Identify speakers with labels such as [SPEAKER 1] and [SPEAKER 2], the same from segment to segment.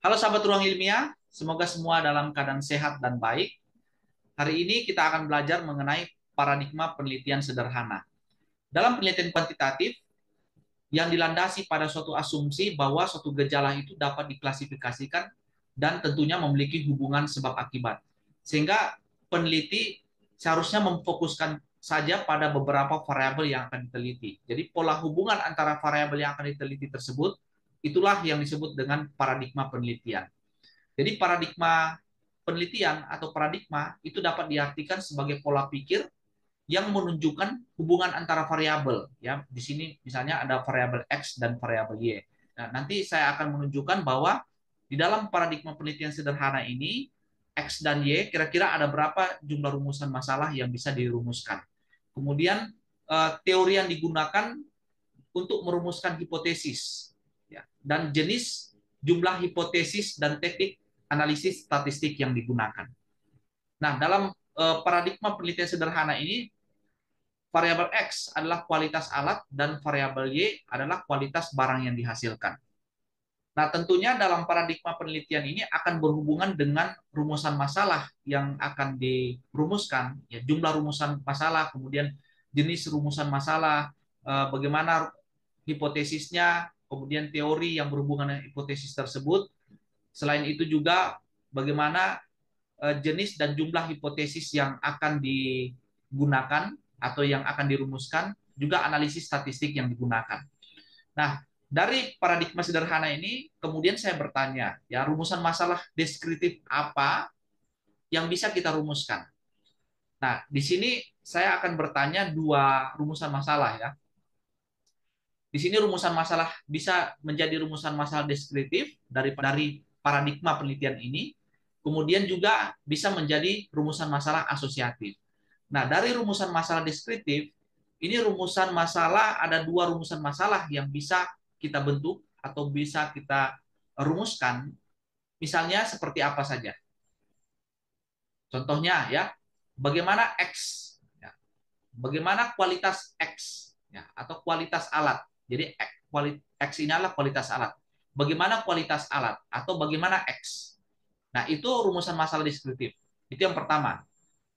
[SPEAKER 1] Halo sahabat Ruang Ilmiah, semoga semua dalam keadaan sehat dan baik. Hari ini kita akan belajar mengenai paradigma penelitian sederhana. Dalam penelitian kuantitatif, yang dilandasi pada suatu asumsi bahwa suatu gejala itu dapat diklasifikasikan dan tentunya memiliki hubungan sebab akibat. Sehingga peneliti seharusnya memfokuskan saja pada beberapa variabel yang akan diteliti. Jadi pola hubungan antara variabel yang akan diteliti tersebut, itulah yang disebut dengan paradigma penelitian. Jadi paradigma penelitian atau paradigma itu dapat diartikan sebagai pola pikir yang menunjukkan hubungan antara variabel. Ya, di sini misalnya ada variabel X dan variabel Y. Nah, nanti saya akan menunjukkan bahwa di dalam paradigma penelitian sederhana ini X dan Y kira-kira ada berapa jumlah rumusan masalah yang bisa dirumuskan. Kemudian teori yang digunakan untuk merumuskan hipotesis, ya, dan jenis, jumlah hipotesis dan teknik analisis statistik yang digunakan. Nah, dalam paradigma penelitian sederhana ini, variabel X adalah kualitas alat dan variabel Y adalah kualitas barang yang dihasilkan. Nah, tentunya dalam paradigma penelitian ini akan berhubungan dengan rumusan masalah yang akan dirumuskan, ya, jumlah rumusan masalah, kemudian jenis rumusan masalah, bagaimana hipotesisnya, kemudian teori yang berhubungan dengan hipotesis tersebut. Selain itu juga bagaimana jenis dan jumlah hipotesis yang akan digunakan atau yang akan dirumuskan, juga analisis statistik yang digunakan. Nah, dari paradigma sederhana ini, kemudian saya bertanya, ya, rumusan masalah deskriptif apa yang bisa kita rumuskan? Nah, di sini saya akan bertanya dua rumusan masalah, ya. Di sini rumusan masalah bisa menjadi rumusan masalah deskriptif dari paradigma penelitian ini, kemudian juga bisa menjadi rumusan masalah asosiatif. Nah, dari rumusan masalah deskriptif, ini rumusan masalah, ada dua rumusan masalah yang bisa kita bentuk atau bisa kita rumuskan, misalnya seperti apa saja. Contohnya, ya, bagaimana X, ya, bagaimana kualitas X, ya, atau kualitas alat. Jadi X ini adalah kualitas alat. Bagaimana kualitas alat atau bagaimana X. Nah, itu rumusan masalah deskriptif. Itu yang pertama.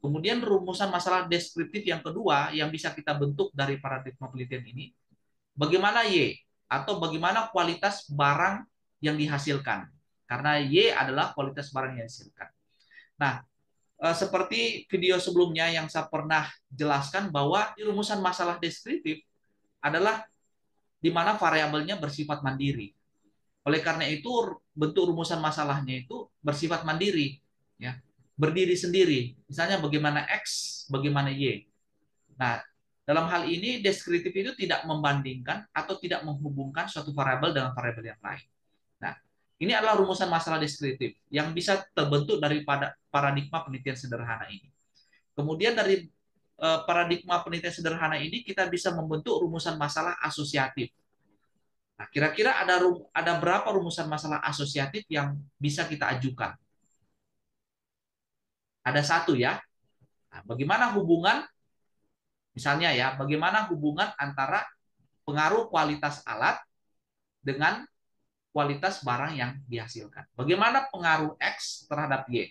[SPEAKER 1] Kemudian rumusan masalah deskriptif yang kedua yang bisa kita bentuk dari paradigma penelitian ini, bagaimana Y atau bagaimana kualitas barang yang dihasilkan. Karena Y adalah kualitas barang yang dihasilkan. Nah, seperti video sebelumnya yang saya pernah jelaskan bahwa rumusan masalah deskriptif adalah di mana variabelnya bersifat mandiri. Oleh karena itu, bentuk rumusan masalahnya itu bersifat mandiri, ya, berdiri sendiri. Misalnya bagaimana X, bagaimana Y. Nah, dalam hal ini deskriptif itu tidak membandingkan atau tidak menghubungkan suatu variabel dengan variabel yang lain. Nah, ini adalah rumusan masalah deskriptif yang bisa terbentuk dari paradigma penelitian sederhana ini. Kemudian dari paradigma penelitian sederhana ini kita bisa membentuk rumusan masalah asosiatif. Nah, kira-kira ada berapa rumusan masalah asosiatif yang bisa kita ajukan? Ada satu, ya. Nah, bagaimana hubungan, misalnya, ya, bagaimana hubungan antara pengaruh kualitas alat dengan kualitas barang yang dihasilkan? Bagaimana pengaruh X terhadap Y?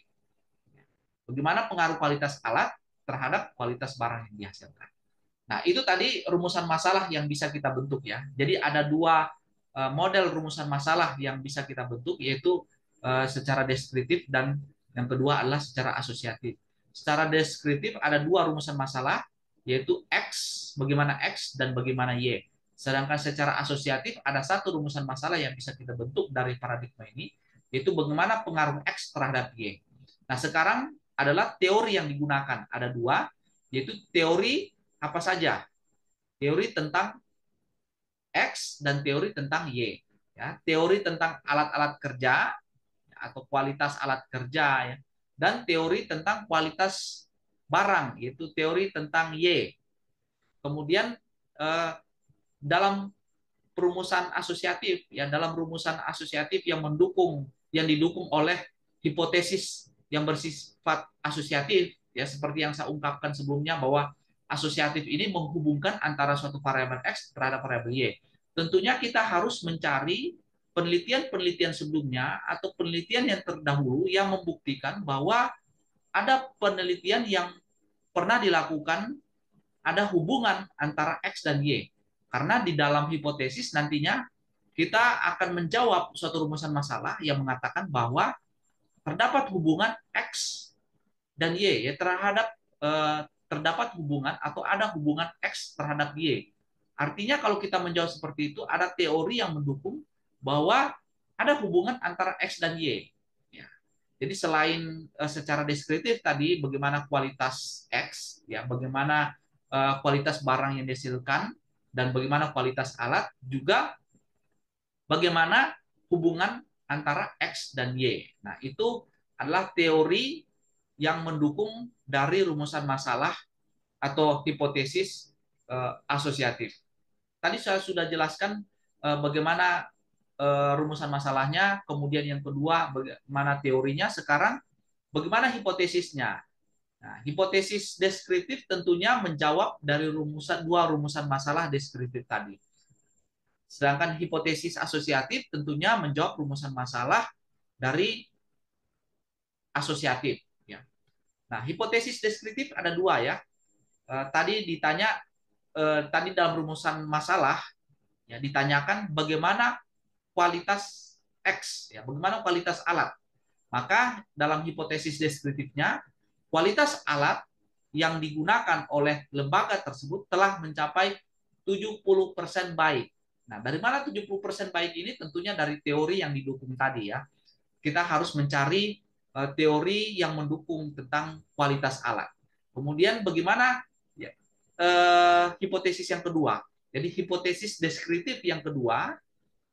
[SPEAKER 1] Bagaimana pengaruh kualitas alat terhadap kualitas barang yang dihasilkan? Nah, itu tadi rumusan masalah yang bisa kita bentuk, ya. Jadi ada dua model rumusan masalah yang bisa kita bentuk, yaitu secara deskriptif dan yang kedua adalah secara asosiatif. Secara deskriptif ada dua rumusan masalah, yaitu X, bagaimana X, dan bagaimana Y. Sedangkan secara asosiatif ada satu rumusan masalah yang bisa kita bentuk dari paradigma ini, yaitu bagaimana pengaruh X terhadap Y. Nah, sekarang adalah teori yang digunakan. Ada dua, yaitu teori apa saja? Teori tentang X dan teori tentang Y. Ya, teori tentang alat-alat kerja atau kualitas alat kerja, ya, dan teori tentang kualitas barang, yaitu teori tentang Y. Kemudian dalam perumusan asosiatif, ya, dalam rumusan asosiatif yang didukung oleh hipotesis yang bersifat asosiatif, ya, seperti yang saya ungkapkan sebelumnya bahwa asosiatif ini menghubungkan antara suatu variabel X terhadap variabel Y. Tentunya kita harus mencari penelitian-penelitian sebelumnya atau penelitian yang terdahulu yang membuktikan bahwa ada penelitian yang pernah dilakukan, ada hubungan antara X dan Y. Karena di dalam hipotesis nantinya kita akan menjawab suatu rumusan masalah yang mengatakan bahwa terdapat hubungan X dan Y, ya, terdapat hubungan atau ada hubungan X terhadap Y. Artinya kalau kita menjawab seperti itu, ada teori yang mendukung bahwa ada hubungan antara X dan Y. Ya. Jadi selain secara deskriptif tadi bagaimana kualitas X, ya, bagaimana kualitas barang yang dihasilkan dan bagaimana kualitas alat, juga bagaimana hubungan antara X dan Y. Nah, itu adalah teori yang mendukung dari rumusan masalah atau hipotesis asosiatif. Tadi saya sudah jelaskan bagaimana rumusan masalahnya, kemudian yang kedua bagaimana teorinya, sekarang bagaimana hipotesisnya. Nah, hipotesis deskriptif tentunya menjawab dari dua rumusan masalah deskriptif tadi. Sedangkan hipotesis asosiatif tentunya menjawab rumusan masalah dari asosiatif. Ya. Nah, hipotesis deskriptif ada dua, ya. Tadi ditanya, tadi dalam rumusan masalah, ya, ditanyakan bagaimana kualitas X, ya, bagaimana kualitas alat. Maka dalam hipotesis deskriptifnya, kualitas alat yang digunakan oleh lembaga tersebut telah mencapai 70% baik. Nah, dari mana 70% baik ini? Tentunya dari teori yang didukung tadi, ya. Kita harus mencari teori yang mendukung tentang kualitas alat. Kemudian bagaimana, ya, hipotesis yang kedua? Jadi hipotesis deskriptif yang kedua,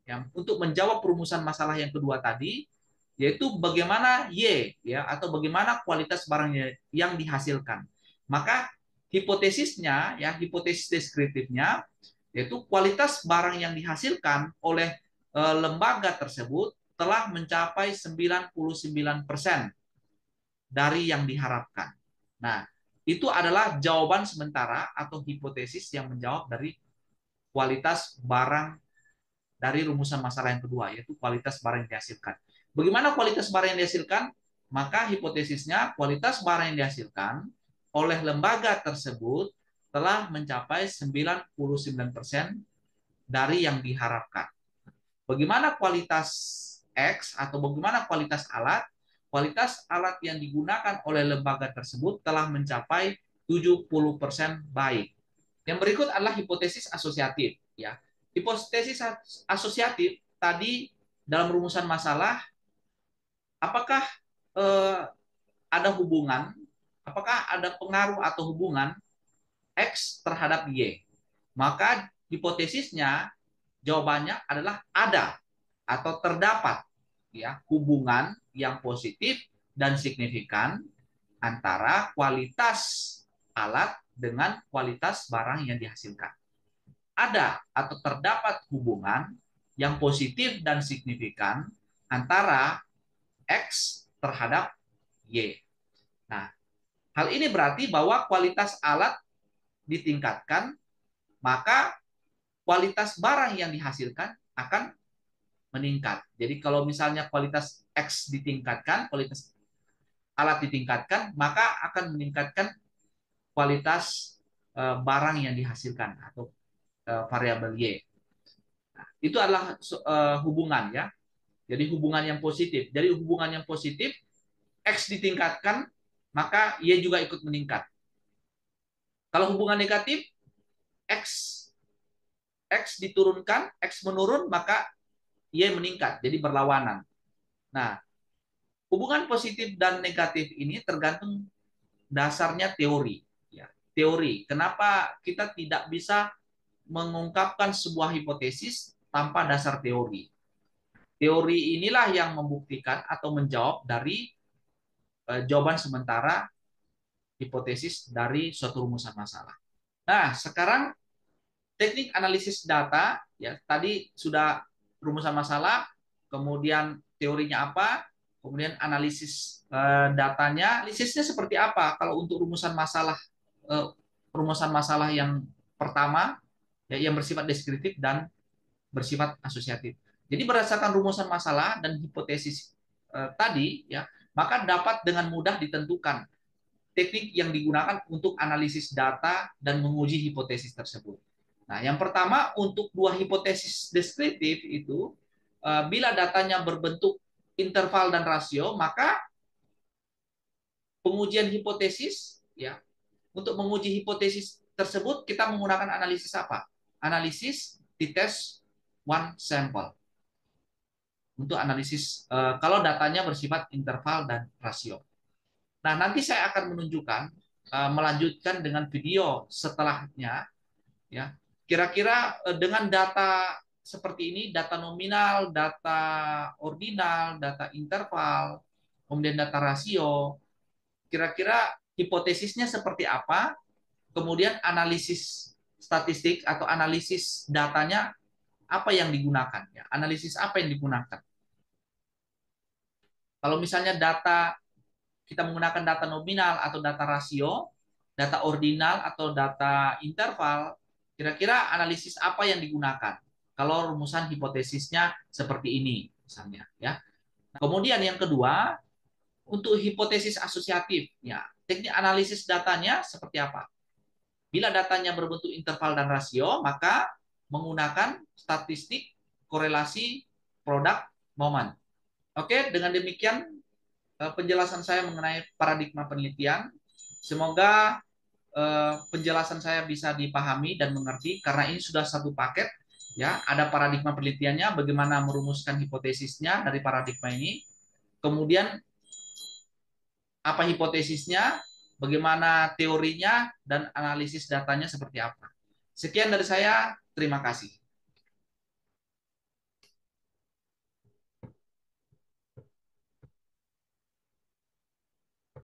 [SPEAKER 1] yang untuk menjawab perumusan masalah yang kedua tadi, yaitu bagaimana Y, ya, atau bagaimana kualitas barang yang dihasilkan. Maka hipotesisnya, ya, hipotesis deskriptifnya, yaitu kualitas barang yang dihasilkan oleh lembaga tersebut telah mencapai 99% dari yang diharapkan. Nah, itu adalah jawaban sementara atau hipotesis yang menjawab dari kualitas barang dari rumusan masalah yang kedua, yaitu kualitas barang yang dihasilkan. Bagaimana kualitas barang yang dihasilkan? Maka hipotesisnya kualitas barang yang dihasilkan oleh lembaga tersebut telah mencapai 99% dari yang diharapkan. Bagaimana kualitas X atau bagaimana kualitas alat? Kualitas alat yang digunakan oleh lembaga tersebut telah mencapai 70% baik. Yang berikut adalah hipotesis asosiatif, ya. Hipotesis asosiatif tadi dalam rumusan masalah, apakah ada hubungan, apakah ada pengaruh atau hubungan X terhadap Y? Maka hipotesisnya jawabannya adalah ada atau terdapat, ya, hubungan yang positif dan signifikan antara kualitas alat dengan kualitas barang yang dihasilkan. Ada atau terdapat hubungan yang positif dan signifikan antara X terhadap Y. Nah, hal ini berarti bahwa kualitas alat ditingkatkan, maka kualitas barang yang dihasilkan akan meningkat. Jadi kalau misalnya kualitas X ditingkatkan, kualitas alat ditingkatkan, maka akan meningkatkan kualitas barang yang dihasilkan atau variabel Y. Nah, itu adalah hubungan, ya. Jadi hubungan yang positif. Jadi hubungan yang positif, X ditingkatkan, maka Y juga ikut meningkat. Kalau hubungan negatif, X X diturunkan, X menurun, maka Y meningkat. Jadi berlawanan. Nah, hubungan positif dan negatif ini tergantung dasarnya teori. Ya, teori. Kenapa kita tidak bisa mengungkapkan sebuah hipotesis tanpa dasar teori? Teori inilah yang membuktikan atau menjawab dari jawaban sementara hipotesis dari suatu rumusan masalah. Nah, sekarang teknik analisis data, ya, tadi sudah rumusan masalah, kemudian teorinya apa, kemudian analisis datanya. Analisisnya seperti apa? Kalau untuk rumusan masalah yang pertama, ya, yang bersifat deskriptif dan bersifat asosiatif. Jadi berdasarkan rumusan masalah dan hipotesis tadi, ya, maka dapat dengan mudah ditentukan teknik yang digunakan untuk analisis data dan menguji hipotesis tersebut. Nah, yang pertama untuk dua hipotesis deskriptif itu, bila datanya berbentuk interval dan rasio, maka pengujian hipotesis, ya, untuk menguji hipotesis tersebut kita menggunakan analisis apa? Analisis t-test one sample. Untuk analisis kalau datanya bersifat interval dan rasio. Nah, nanti saya akan menunjukkan melanjutkan dengan video setelahnya, ya. Kira-kira dengan data seperti ini, data nominal, data ordinal, data interval, kemudian data rasio, kira-kira hipotesisnya seperti apa, kemudian analisis statistik atau analisis datanya apa yang digunakan, ya. Analisis apa yang digunakan. Kalau misalnya data kita menggunakan data nominal atau data rasio, data ordinal atau data interval, kira-kira analisis apa yang digunakan? Kalau rumusan hipotesisnya seperti ini, misalnya, ya. Kemudian yang kedua, untuk hipotesis asosiatif, ya, teknik analisis datanya seperti apa? Bila datanya berbentuk interval dan rasio, maka menggunakan statistik korelasi produk momen. Oke, dengan demikian penjelasan saya mengenai paradigma penelitian. Semoga penjelasan saya bisa dipahami dan mengerti karena ini sudah satu paket, ya. Ada paradigma penelitiannya, bagaimana merumuskan hipotesisnya dari paradigma ini. Kemudian apa hipotesisnya, bagaimana teorinya, dan analisis datanya seperti apa. Sekian dari saya, terima kasih.